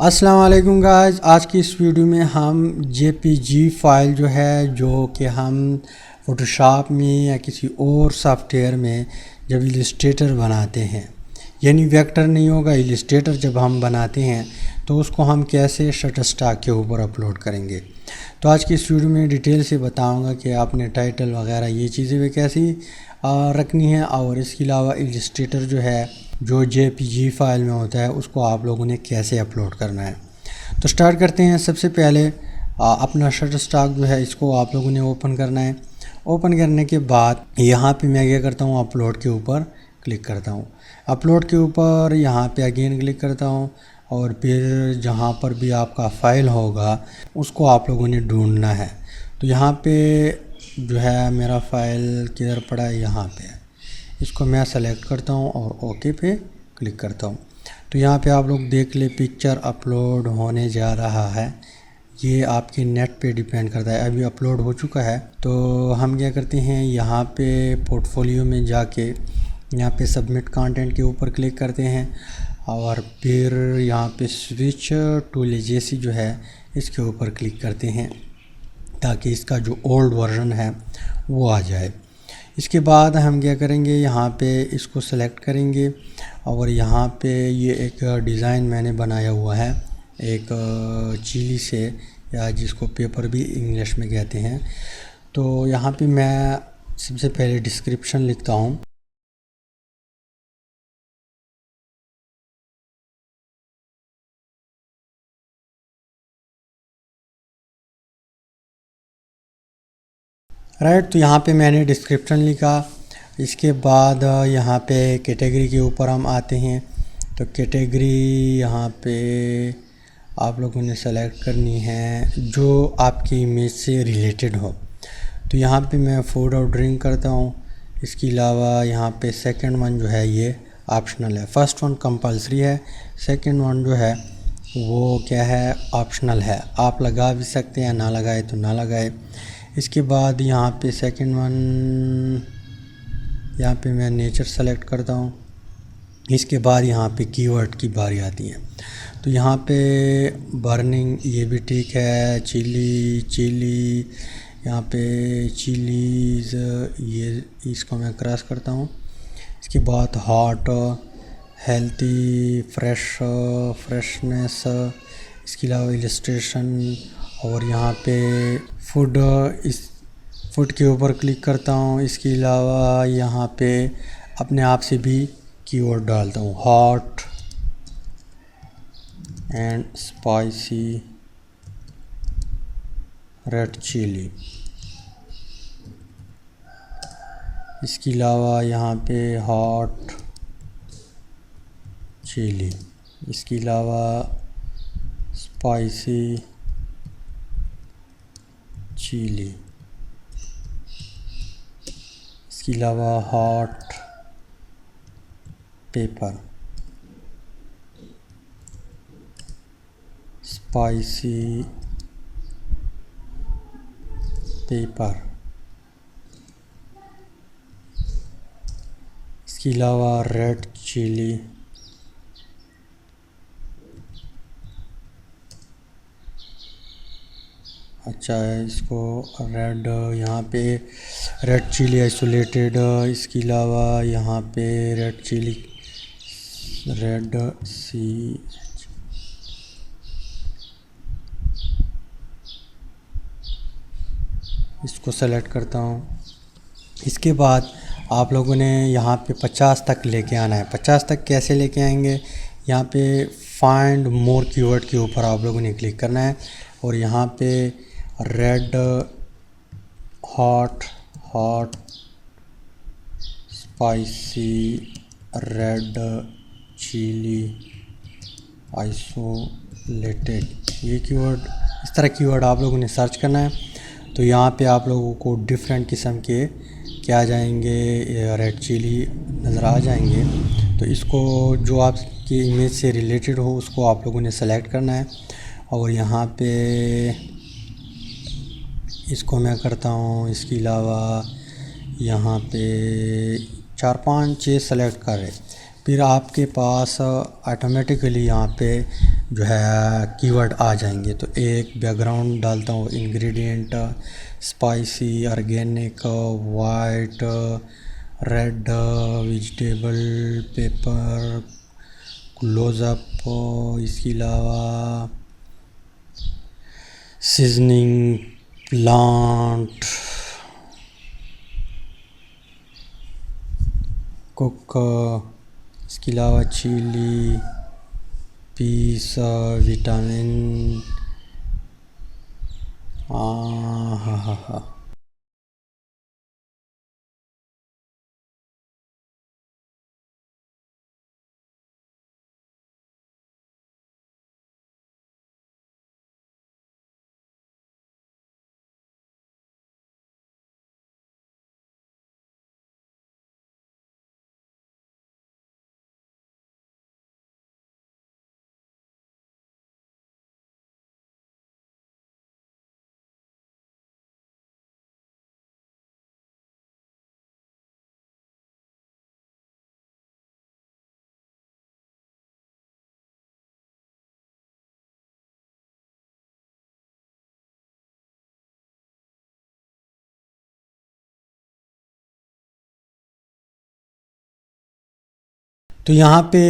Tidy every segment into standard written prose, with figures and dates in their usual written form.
अस्सलाम वालेकुम गाइस। आज की इस वीडियो में हम जेपीजी फाइल जो कि हम फ़ोटोशॉप में या किसी और सॉफ्टवेयर में जब इलस्ट्रेटर बनाते हैं, यानी वेक्टर नहीं होगा, इलस्ट्रेटर जब हम बनाते हैं तो उसको हम कैसे शटरस्टॉक के ऊपर अपलोड करेंगे। तो आज की इस वीडियो में डिटेल से बताऊंगा कि आपने टाइटल वगैरह ये चीज़ें भी कैसी रखनी है, और इसके अलावा इलस्ट्रेटर जो जेपीजी फाइल में होता है उसको आप लोगों ने कैसे अपलोड करना है। तो स्टार्ट करते हैं। सबसे पहले अपना शटरस्टॉक इसको आप लोगों ने ओपन करना है। ओपन करने के बाद यहाँ पे मैं क्या करता हूँ, अपलोड के ऊपर क्लिक करता हूँ। अपलोड के ऊपर यहाँ पे अगेन क्लिक करता हूँ, और फिर जहाँ पर भी आपका फ़ाइल होगा उसको आप लोगों ने ढूंढना है। तो यहाँ पे मेरा फ़ाइल किधर पड़ा है, यहाँ पे है। इसको मैं सेलेक्ट करता हूँ और ओके पे क्लिक करता हूँ। तो यहाँ पे आप लोग देख ले, पिक्चर अपलोड होने जा रहा है। ये आपके नेट पे डिपेंड करता है। अभी अपलोड हो चुका है। तो हम क्या करते हैं, यहाँ पे पोर्टफोलियो में जाके यहाँ पे सबमिट कंटेंट के ऊपर क्लिक करते हैं, और फिर यहाँ पे स्विच टू लेजेसी इसके ऊपर क्लिक करते हैं, ताकि इसका जो ओल्ड वर्जन है वो आ जाए। इसके बाद हम क्या करेंगे, यहाँ पे इसको सेलेक्ट करेंगे, और यहाँ पे ये एक डिज़ाइन मैंने बनाया हुआ है एक चिली से, या जिसको पेपर भी इंग्लिश में कहते हैं। तो यहाँ पे मैं सबसे पहले डिस्क्रिप्शन लिखता हूँ। राइट, तो यहाँ पे मैंने डिस्क्रिप्शन लिखा। इसके बाद यहाँ पे कैटेगरी के ऊपर हम आते हैं। तो कैटेगरी यहाँ पे आप लोगों ने सेलेक्ट करनी है जो आपकी इमेज से रिलेटेड हो। तो यहाँ पे मैं फूड और ड्रिंक करता हूँ। इसके अलावा यहाँ पे सेकंड वन ये ऑप्शनल है। फर्स्ट वन कंपलसरी है, सेकंड वन वो क्या है, ऑप्शनल है। आप लगा भी सकते हैं, ना लगाए तो ना लगाए। इसके बाद यहाँ पे सेकंड वन, यहाँ पे मैं नेचर सेलेक्ट करता हूँ। इसके बाद यहाँ पे कीवर्ड की बारी आती है। तो यहाँ पे बर्निंग ये भी ठीक है, चिली यहाँ पे चिलीज़ ये इसको मैं क्रॉस करता हूँ। इसके बाद हॉट, हेल्थी, फ्रेशनेस, इसके अलावा इलस्ट्रेशन, और यहाँ पे फूड, इस फूड के ऊपर क्लिक करता हूँ। इसके अलावा यहाँ पे अपने आप से भी कीवर्ड डालता हूँ, hot and spicy red chilli. इसके अलावा यहाँ पे हॉट चिली, इसके अलावा स्पाइसी चिली, इसके अलावा हॉट पेपर, स्पाइसी पेपर, इसके अलावा रेड चिली, अच्छा है इसको रेड, यहाँ पे रेड चिली आइसोलेटेड। इसके अलावा यहाँ पे रेड चिली, रेड सी, इसको सेलेक्ट करता हूँ। इसके बाद आप लोगों ने यहाँ पे 50 तक लेके आना है। 50 तक कैसे लेके आएंगे, यहाँ पे फाइंड मोर कीवर्ड के ऊपर आप लोगों ने क्लिक करना है, और यहाँ पे red, hot spicy, red chilli isolated, ये कीवर्ड, इस तरह कीवर्ड आप लोगों ने सर्च करना है। तो यहाँ पे आप लोगों को डिफरेंट किस्म के क्या आ जाएंगे, रेड चिली नज़र आ जाएंगे। तो इसको जो आपकी इमेज से रिलेटेड हो उसको आप लोगों ने सेलेक्ट करना है, और यहाँ पे इसको मैं करता हूँ। इसके अलावा यहाँ पे 4-5 चीज़ सेलेक्ट करें, फिर आपके पास ऑटोमेटिकली यहाँ पे जो है कीवर्ड आ जाएंगे। तो एक बैकग्राउंड डालता हूँ, ingredient spicy, organic, white, red, vegetable, pepper, close up, इसके अलावा सीजनिंग, प्लांट, कुक, इसके अलावा चिली, पीस, विटामिन, हा। तो यहाँ पे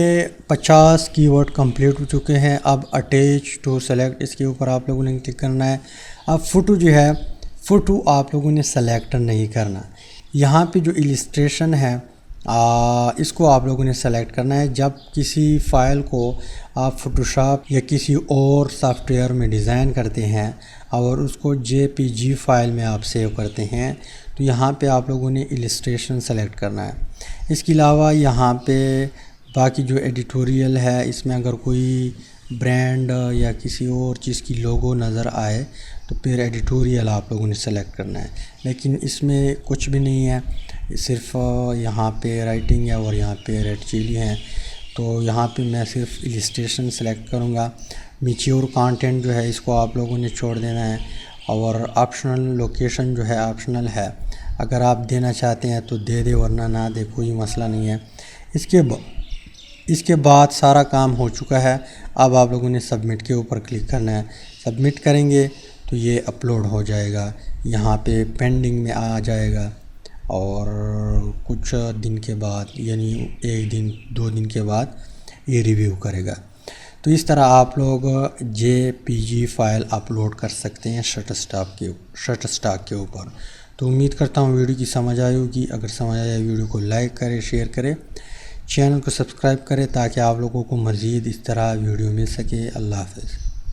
50 कीवर्ड कंप्लीट हो चुके हैं। अब अटैच टू सेलेक्ट, इसके ऊपर आप लोगों ने क्लिक करना है। अब फ़ोटो जो है, फ़ोटो आप लोगों ने सेलेक्ट नहीं करना। यहाँ पे जो इलिस्ट्रेशन है इसको आप लोगों ने सेलेक्ट करना है। जब किसी फ़ाइल को आप फ़ोटोशॉप या किसी और सॉफ्टवेयर में डिज़ाइन करते हैं और उसको JPG फ़ाइल में आप सेव करते हैं, तो यहाँ पे आप लोगों ने इलिस्ट्रेशन सेलेक्ट करना है। इसके अलावा यहाँ पे बाकी जो एडिटोरियल है, इसमें अगर कोई ब्रांड या किसी और चीज़ की लोगो नज़र आए तो फिर एडिटोरियल आप लोगों ने सेलेक्ट करना है। लेकिन इसमें कुछ भी नहीं है, सिर्फ यहाँ पे राइटिंग है और यहाँ पे रेड चिली है। तो यहाँ पे मैं सिर्फ इलिस्ट्रेशन सेलेक्ट करूँगा। मैच्योर कंटेंट जो है इसको आप लोगों ने छोड़ देना है। और ऑप्शनल लोकेशन जो है ऑप्शनल है, अगर आप देना चाहते हैं तो दे दे, वरना ना दे, कोई मसला नहीं है। इसके बाद सारा काम हो चुका है। अब आप लोगों ने सबमिट के ऊपर क्लिक करना है। सबमिट करेंगे तो ये अपलोड हो जाएगा, यहाँ पे पेंडिंग में आ जाएगा और कुछ दिन के बाद, यानी 1 दिन 2 दिन के बाद ये रिव्यू करेगा। तो इस तरह आप लोग JPG फ़ाइल अपलोड कर सकते हैं शटरस्टॉक के ऊपर। तो उम्मीद करता हूँ वीडियो की समझ आई होगी। अगर समझ आया वीडियो को लाइक करें, शेयर करें, चैनल को सब्सक्राइब करें ताकि आप लोगों को मज़ीद इस तरह वीडियो मिल सके। अल्लाह हाफ़िज़।